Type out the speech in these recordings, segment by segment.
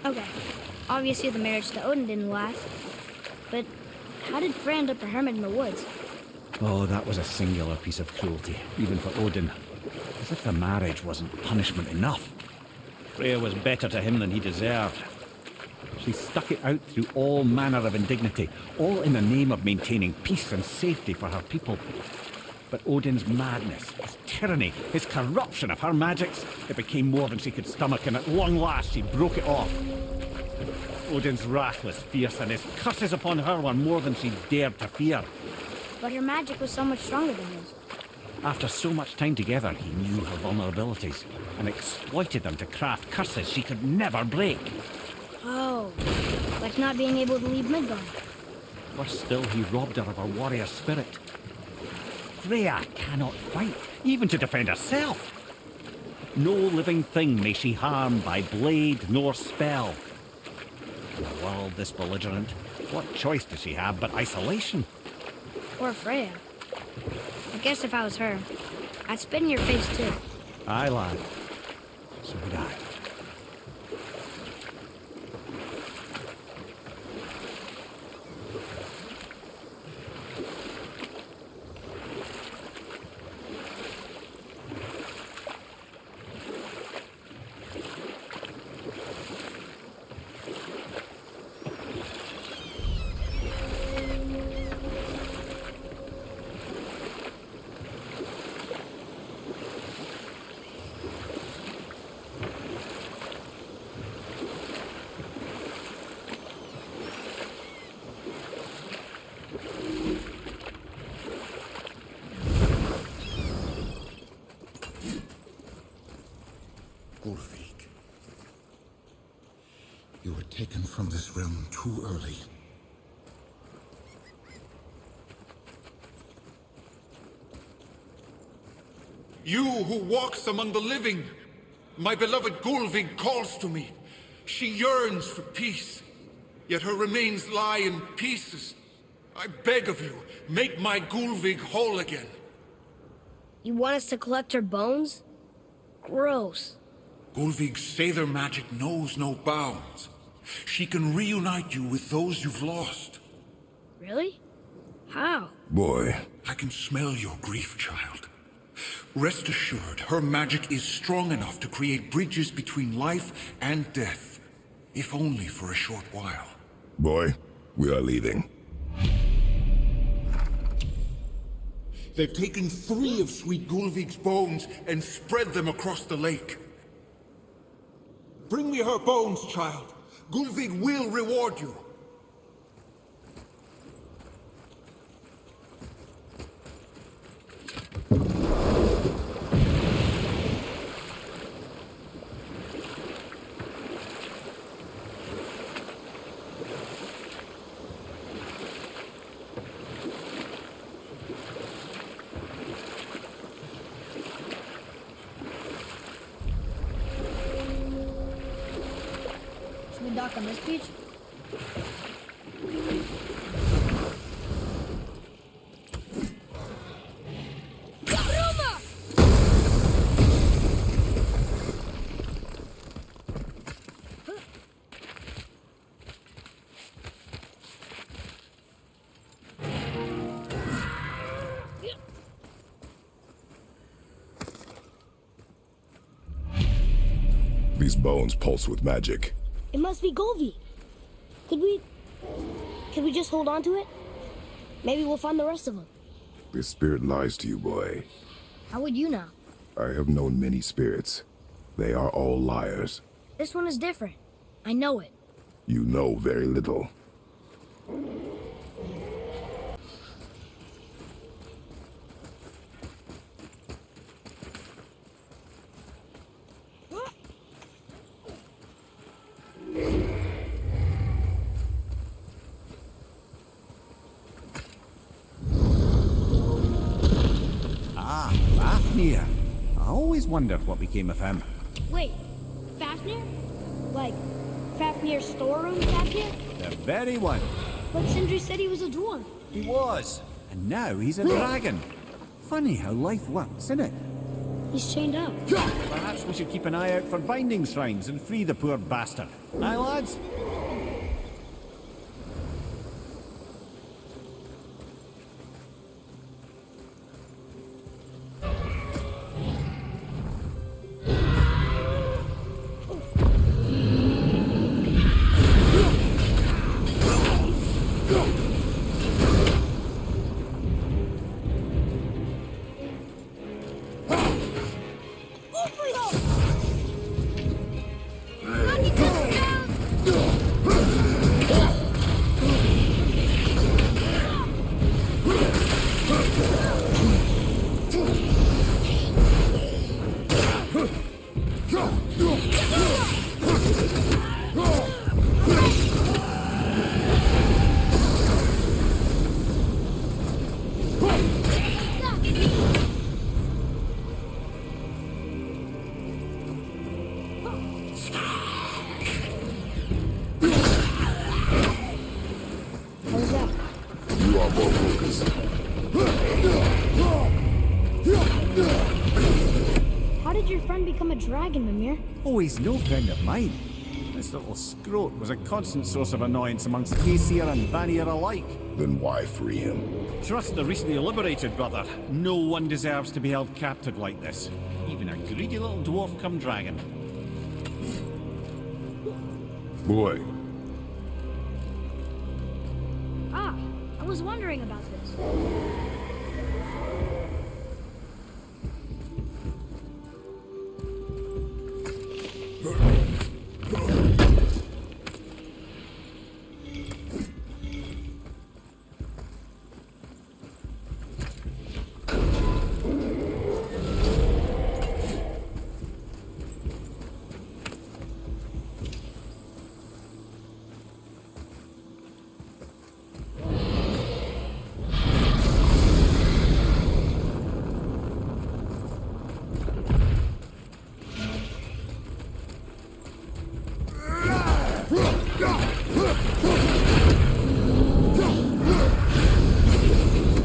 Okay, obviously the marriage to Odin didn't last. But how did Frey end up a hermit in the woods? Oh, that was a singular piece of cruelty, even for Odin. As if the marriage wasn't punishment enough. Freya was better to him than he deserved. She stuck it out through all manner of indignity, all in the name of maintaining peace and safety for her people. But Odin's madness, his tyranny, his corruption of her magics, it became more than she could stomach, and at long last she broke it off. Odin's wrath was fierce, and his curses upon her were more than she dared to fear. But her magic was so much stronger than his. After so much time together, he knew her vulnerabilities, and exploited them to craft curses she could never break. Oh, like not being able to leave Midgard. Worse still, he robbed her of her warrior spirit. Freya cannot fight, even to defend herself. No living thing may she harm by blade nor spell. In a world this belligerent, what choice does she have but isolation? Poor Freya. I guess if I was her, I'd spit in your face too. Aye, lad. So would I. Gullveig, you were taken from this realm too early. You who walks among the living, my beloved Gullveig calls to me. She yearns for peace, yet her remains lie in pieces. I beg of you, make my Gullveig whole again. You want us to collect her bones? Gross. Gullveig's Seidr magic knows no bounds. She can reunite you with those you've lost. Really? How? Boy. I can smell your grief, child. Rest assured, her magic is strong enough to create bridges between life and death, if only for a short while. Boy, we are leaving. They've taken 3 of sweet Gullveig's bones and spread them across the lake. Bring me her bones, child. Gullveig will reward you. Should we dock on this beach? These bones pulse with magic. It must be Golvi. Could we just hold on to it? Maybe we'll find the rest of them. This spirit lies to you, boy. How would you know? I have known many spirits. They are all liars. This one is different. I know it. You know very little. Ah, Fafnir. I always wondered what became of him. Wait, Fafnir? Like, Fafnir's storeroom Fafnir? The very one. But Sindri said he was a dwarf. He was. And now he's a dragon. Funny how life works, isn't it? He's chained up. Perhaps we should keep an eye out for binding shrines and free the poor bastard. Aye, lads? How's that? You are both Lucas. How did your friend become a dragon, Mimir? Oh, he's no friend of mine. This little scrote was a constant source of annoyance amongst Aesir and Vanir alike. Then why free him? Trust the recently liberated, brother. No one deserves to be held captive like this. Even a greedy little dwarf come dragon. Boy, Ah, I was wondering about this.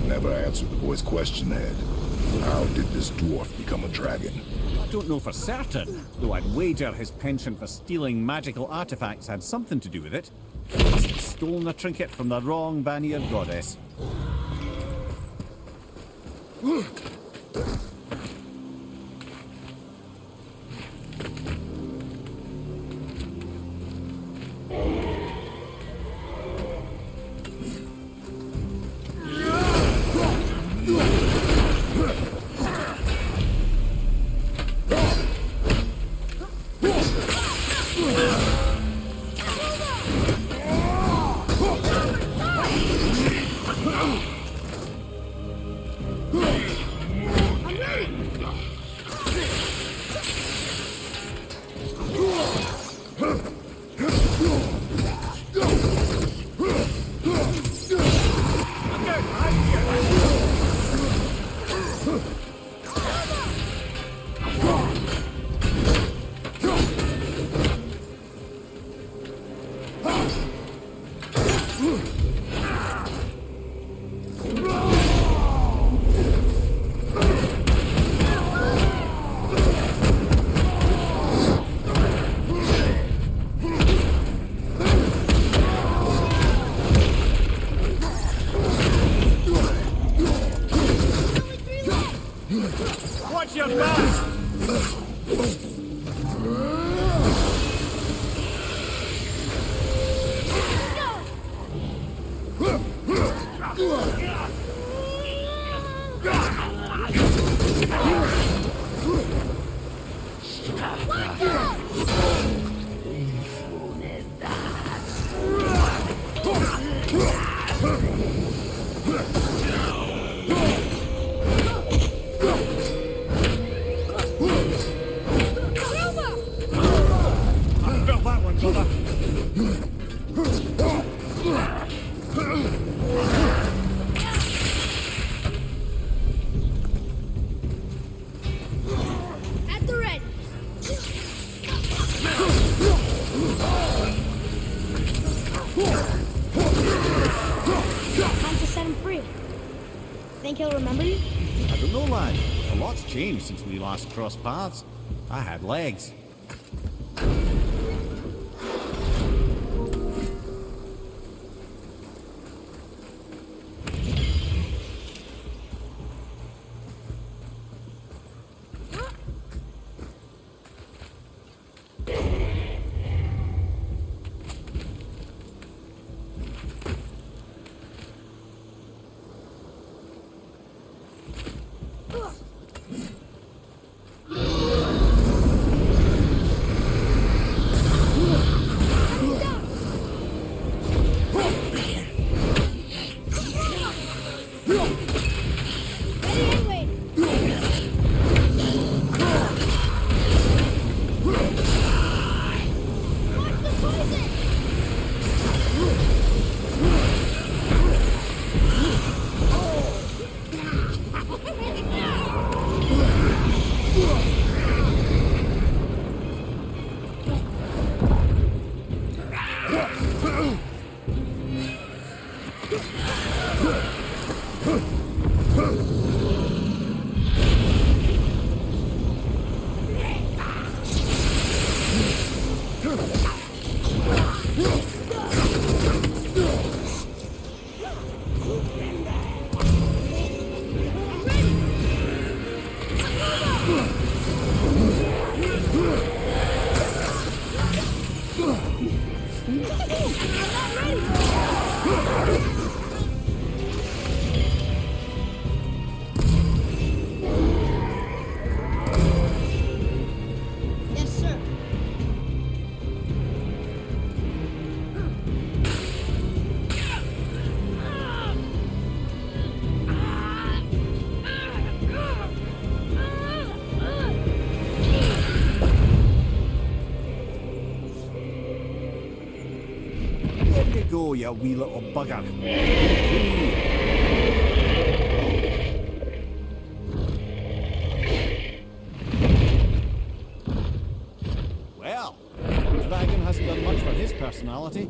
never answered the boy's question, Ed. How did this dwarf become a dragon? I don't know for certain, though I'd wager his penchant for stealing magical artifacts had something to do with it. He must have stolen a trinket from the wrong Vanir goddess. Watch your back! Felt that one, brother. At the ready. Time to set him free. Think he'll remember you? I don't know, lad. A lot's changed since we last crossed paths. I had legs. Yes, sir. Where you go, you wee little bugger? Well, the dragon hasn't done much for his personality.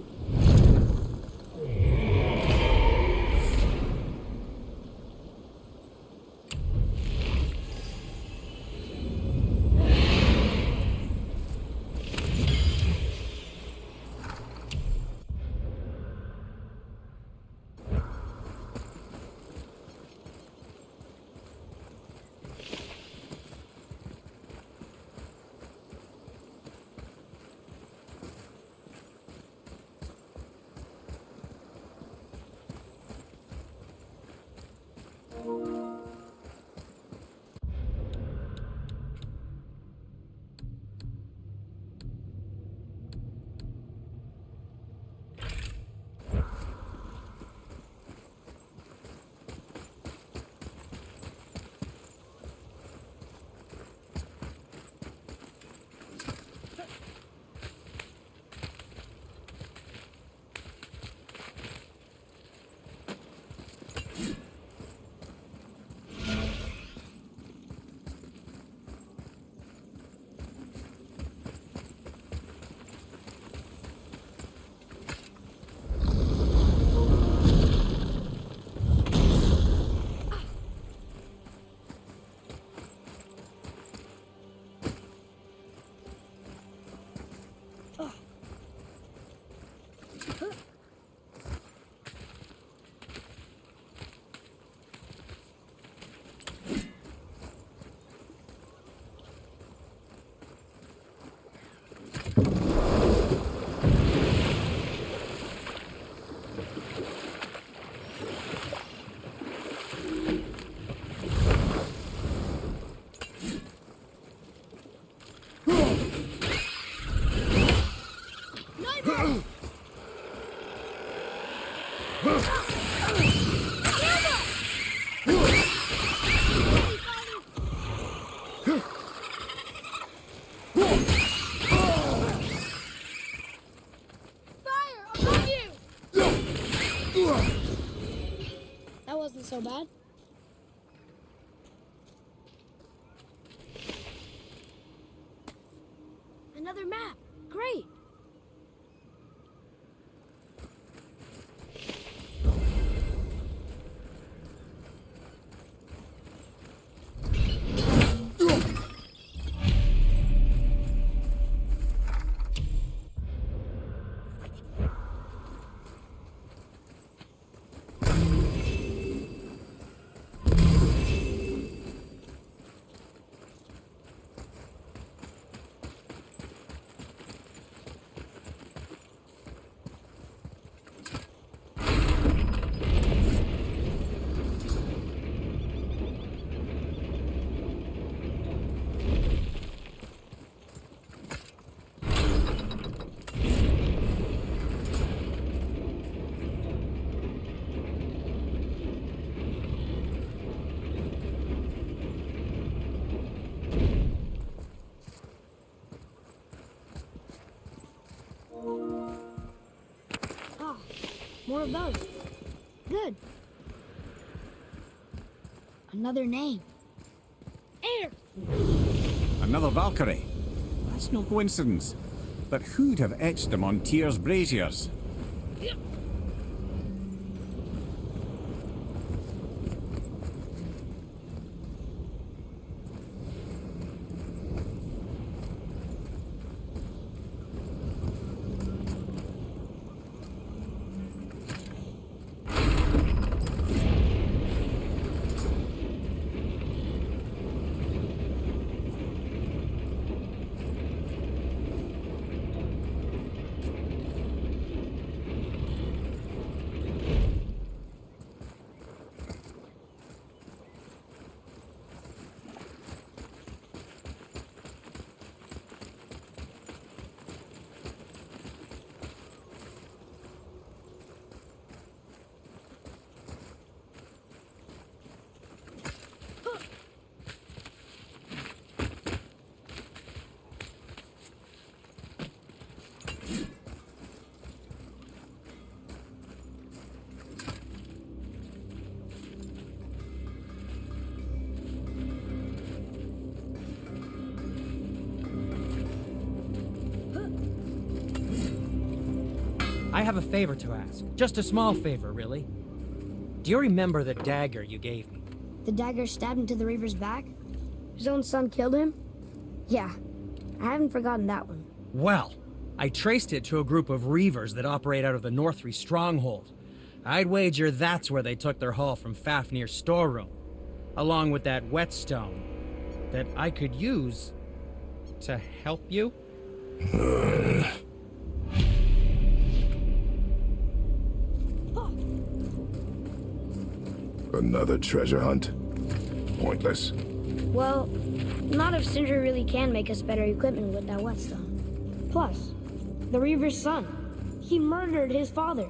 it so bad? Another map. Great. Ah, more of those. Good. Another name. Air! Another Valkyrie. That's no coincidence. But who'd have etched them on Tyr's braziers? I have a favor to ask. Just a small favor, really. Do you remember the dagger you gave me? The dagger stabbed into the Reaver's back? His own son killed him? Yeah, I haven't forgotten that one. Well, I traced it to a group of Reavers that operate out of the Northree stronghold. I'd wager that's where they took their haul from Fafnir's storeroom, along with that whetstone that I could use to help you. Another treasure hunt? Pointless. Well, not if Sindri really can make us better equipment with that whetstone. Plus, the Reaver's son. He murdered his father.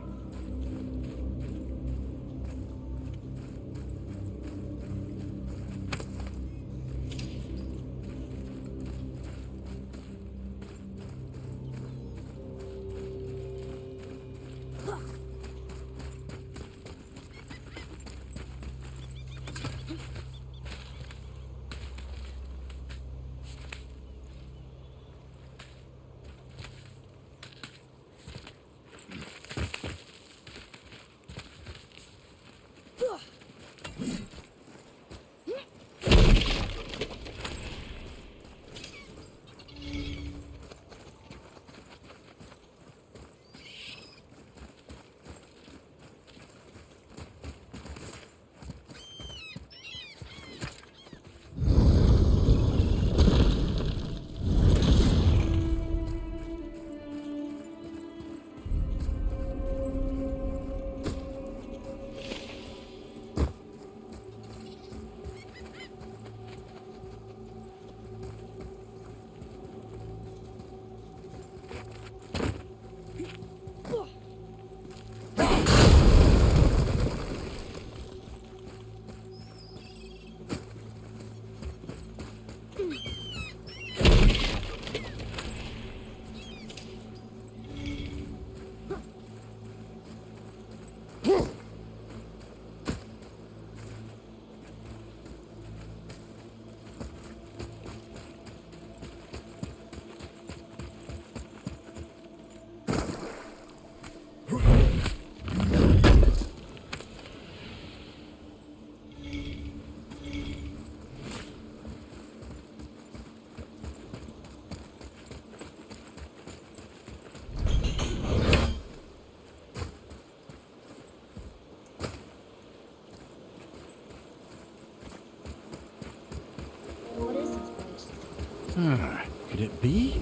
Could it be?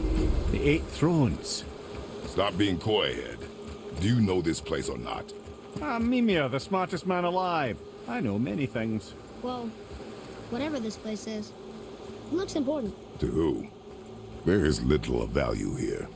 The Eight Thrones. Stop being coy, Ed. Do you know this place or not? Mimir, the smartest man alive. I know many things. Well, whatever this place is, it looks important. To who? There is little of value here.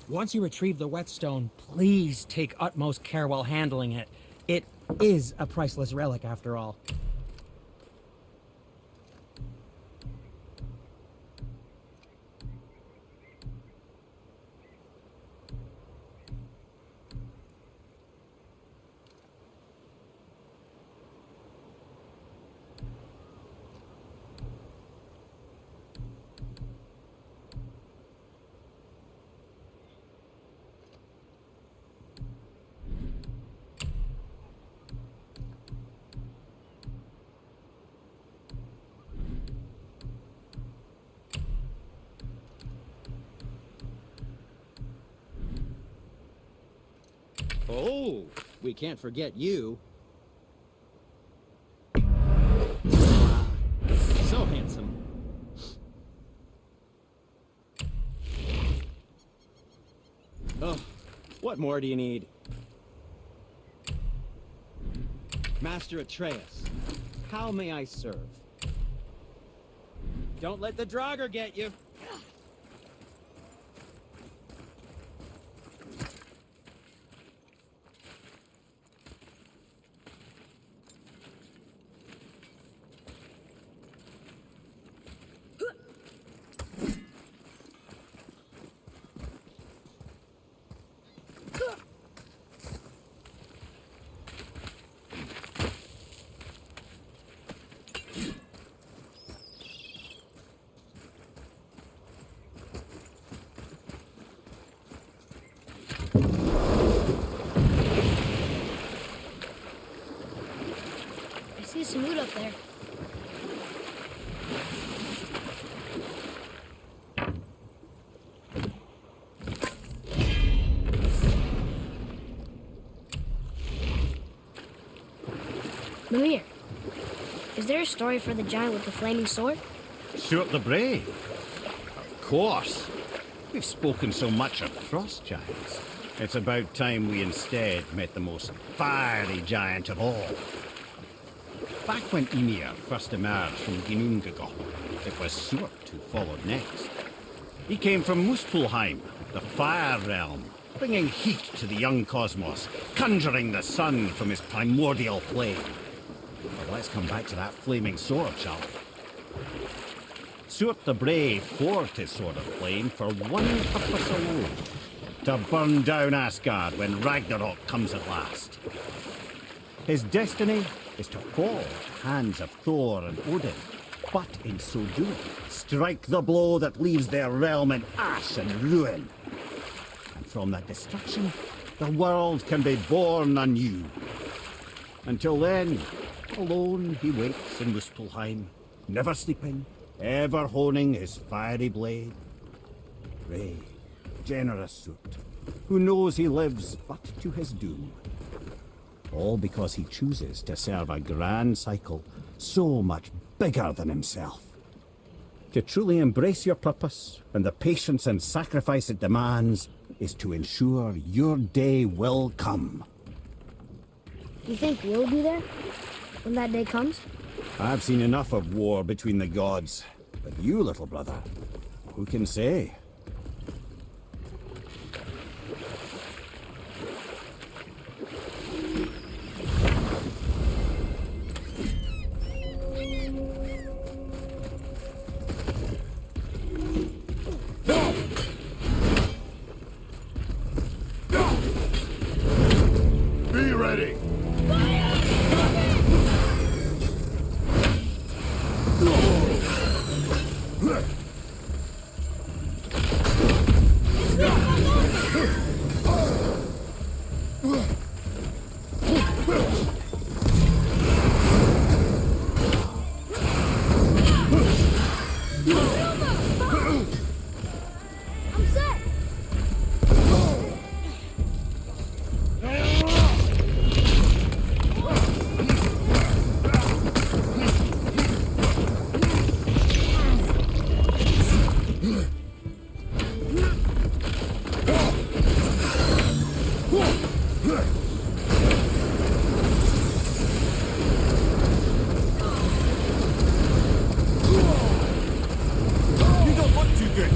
Once you retrieve the whetstone, please take utmost care while handling it. It is a priceless relic, after all. Oh, we can't forget you. So handsome. Oh, what more do you need? Master Atreus, how may I serve? Don't let the Draugr get you. I see some loot up there. Mimir, is there a story for the giant with the flaming sword? Stuart the Brave. Of course. We've spoken so much of frost giants. It's about time we instead met the most fiery giant of all. Back when Ymir first emerged from Ginnungagap, it was Stuart who followed next. He came from Muspelheim, the fire realm, bringing heat to the young cosmos, conjuring the sun from his primordial flame. But let's come back to that flaming sword, shall we? Stuart the Brave forged his sword of flame for one purpose alone: to burn down Asgard when Ragnarok comes at last. His destiny is to fall at the hands of Thor and Odin, but in so doing, strike the blow that leaves their realm in ash and ruin. And from that destruction, the world can be born anew. Until then, alone he waits in Muspelheim, never sleeping, ever honing his fiery blade. Brave, generous Stuart, who knows he lives but to his doom. All because he chooses to serve a grand cycle so much bigger than himself. To truly embrace your purpose and the patience and sacrifice it demands is to ensure your day will come. You think we'll be there when that day comes? I've seen enough of war between the gods, but you, little brother, who can say? ready. I'm set. You don't look too good.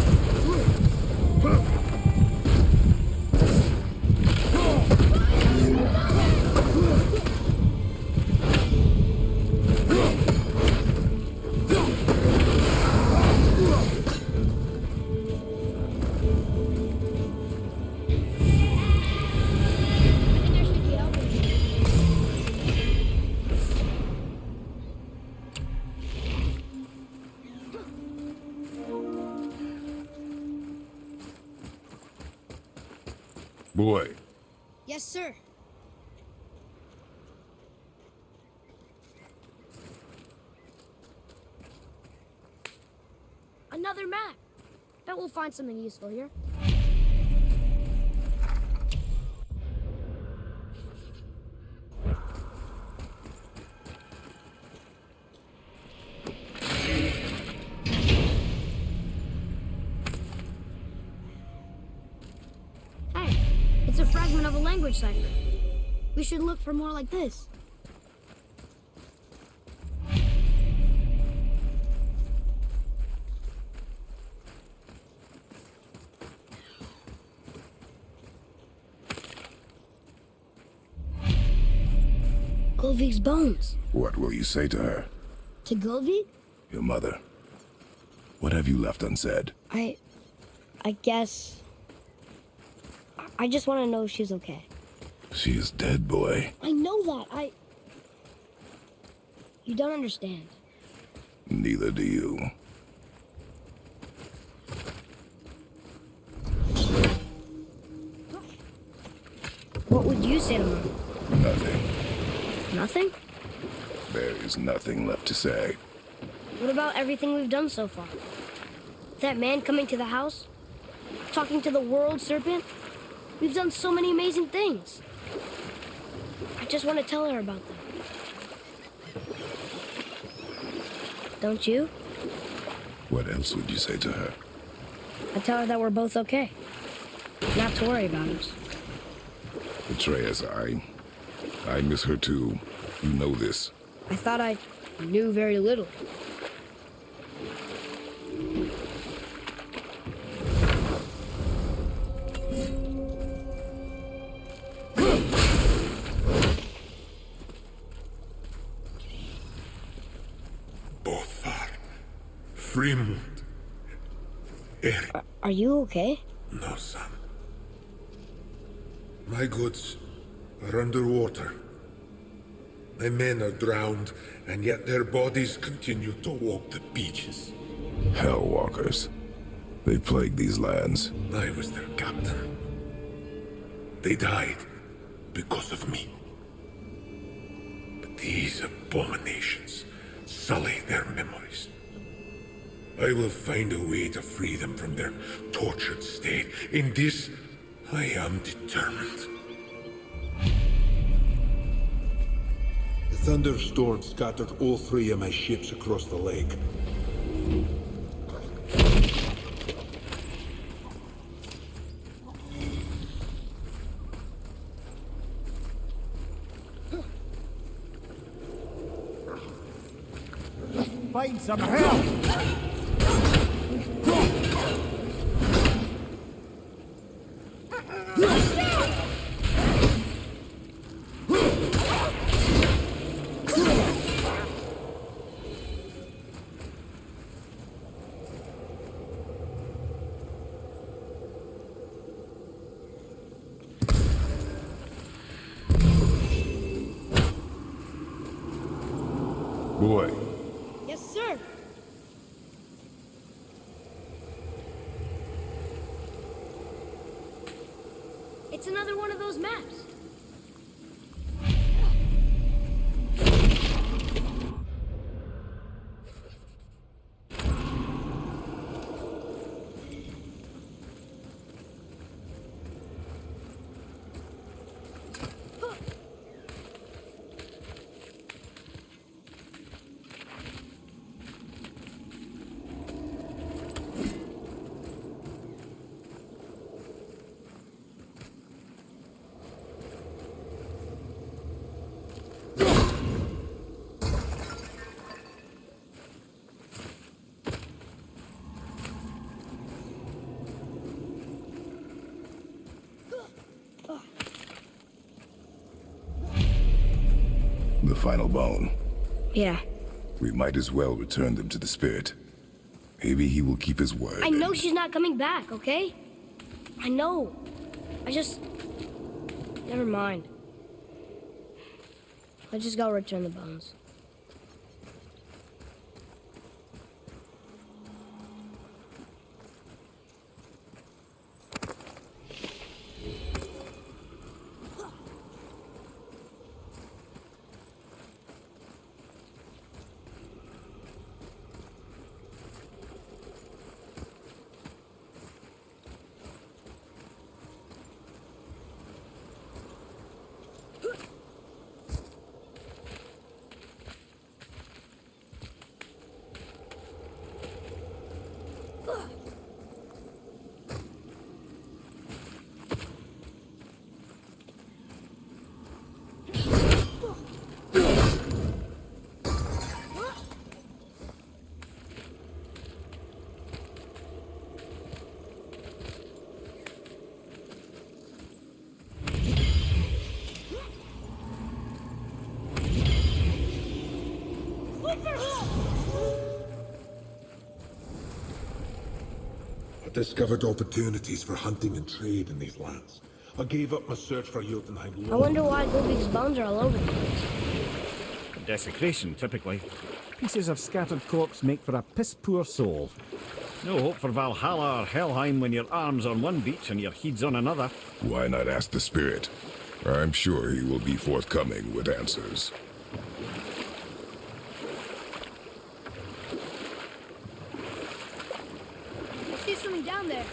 I think I should be helping you. Boy, Yes, sir. Another map. Bet we'll find something useful here. Hey, it's a fragment of a language cipher. We should look for more like this. Golvik's bones. what will you say to her? To Golvik? Your mother. What have you left unsaid? I guess... I just want to know if she's okay. She is dead, boy. I know that. You don't understand. Neither do you. What would you say to Mom? Nothing. Nothing? There is nothing left to say. What about everything we've done so far? That man coming to the house? Talking to the world serpent? We've done so many amazing things. I just want to tell her about them. Don't you? What else would you say to her? I tell her that we're both okay. Not to worry about us. Atreus, I miss her too. You know this. I thought I knew very little. Bothar, Frimund, Erik. Are you okay? No, son. My goods are underwater. My men are drowned, and yet their bodies continue to walk the beaches. Hellwalkers. They plague these lands. I was their captain. They died because of me. But these abominations sully their memories. I will find a way to free them from their tortured state. In this, I am determined. The thunderstorm scattered all 3 of my ships across the lake. Find some help! Boy, Yes, sir. It's another one of those maps. the final bone. Yeah. We might as well return them to the spirit. Maybe he will keep his word. I know she's not coming back, okay? I know. Never mind. Let's just go return the bones. I discovered opportunities for hunting and trade in these lands. I gave up my search for Jotunheim I long. wonder why Gulvig's bones are all over the place. Desecration, typically. Pieces of scattered corpse make for a piss-poor soul. No hope for Valhalla or Helheim when your arm's on one beach and your head's on another. Why not ask the spirit? I'm sure he will be forthcoming with answers. I see something down there.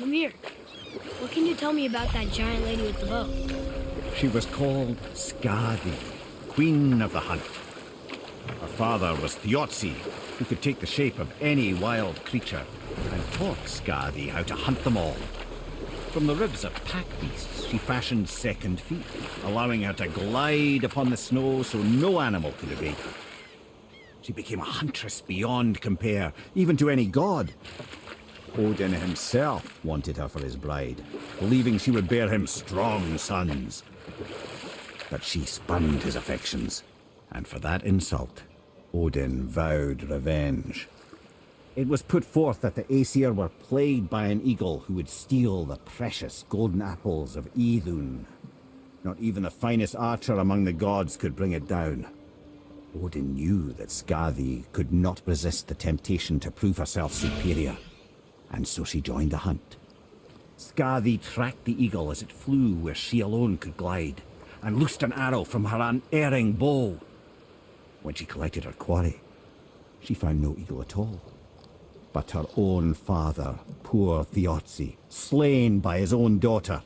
Ymir, what can you tell me about that giant lady with the bow? She was called Skadi, Queen of the Hunt. Her father was Thiazi, who could take the shape of any wild creature, and taught Skadi how to hunt them all. From the ribs of pack beasts, she fashioned second feet, allowing her to glide upon the snow so no animal could evade her. She became a huntress beyond compare, even to any god. Odin himself wanted her for his bride, believing she would bear him strong sons. But she spurned his affections, and for that insult, Odin vowed revenge. It was put forth that the Aesir were plagued by an eagle who would steal the precious golden apples of Idun. Not even the finest archer among the gods could bring it down. Odin knew that Skadi could not resist the temptation to prove herself superior, and so she joined the hunt. Skadi tracked the eagle as it flew where she alone could glide, and loosed an arrow from her unerring bow. When she collected her quarry, she found no eagle at all, but her own father, poor Thiazi, slain by his own daughter.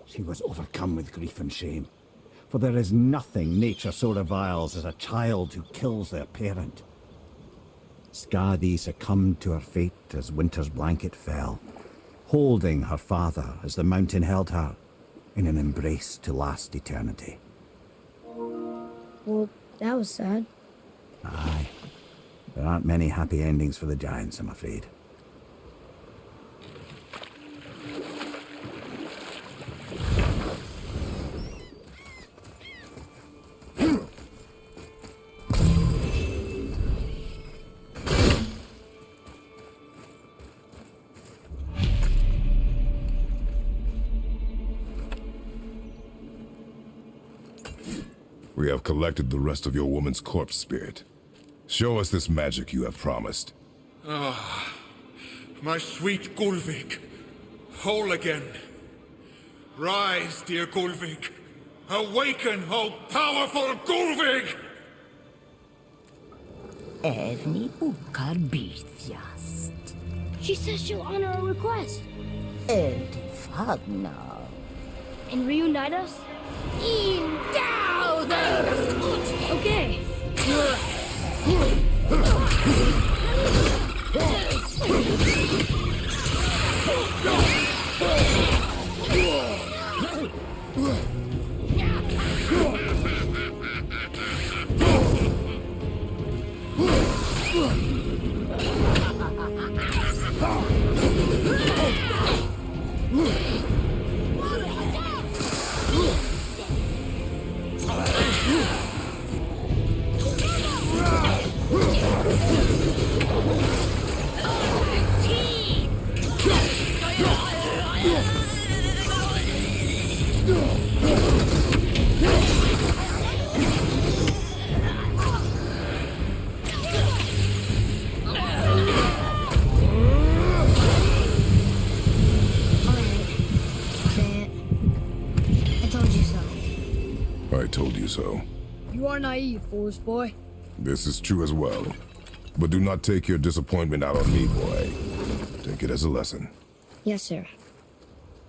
She was overcome with grief and shame, for there is nothing nature so reviles as a child who kills their parent. Skadi succumbed to her fate as winter's blanket fell, holding her father as the mountain held her in an embrace to last eternity. Well, that was sad. Aye. There aren't many happy endings for the giants, I'm afraid. We have collected the rest of your woman's corpse spirit. Show us this magic you have promised. My sweet Gulvig, whole again. Rise, dear Gulvig. Awaken, O powerful Gulvig! Evni ukar bitjast. She says she'll honor our request Fagna. and reunite us. Okay. I told you so. I told you so. You are naive, Forest Boy. This is true as well. But do not take your disappointment out on me, boy. Take it as a lesson. Yes, sir.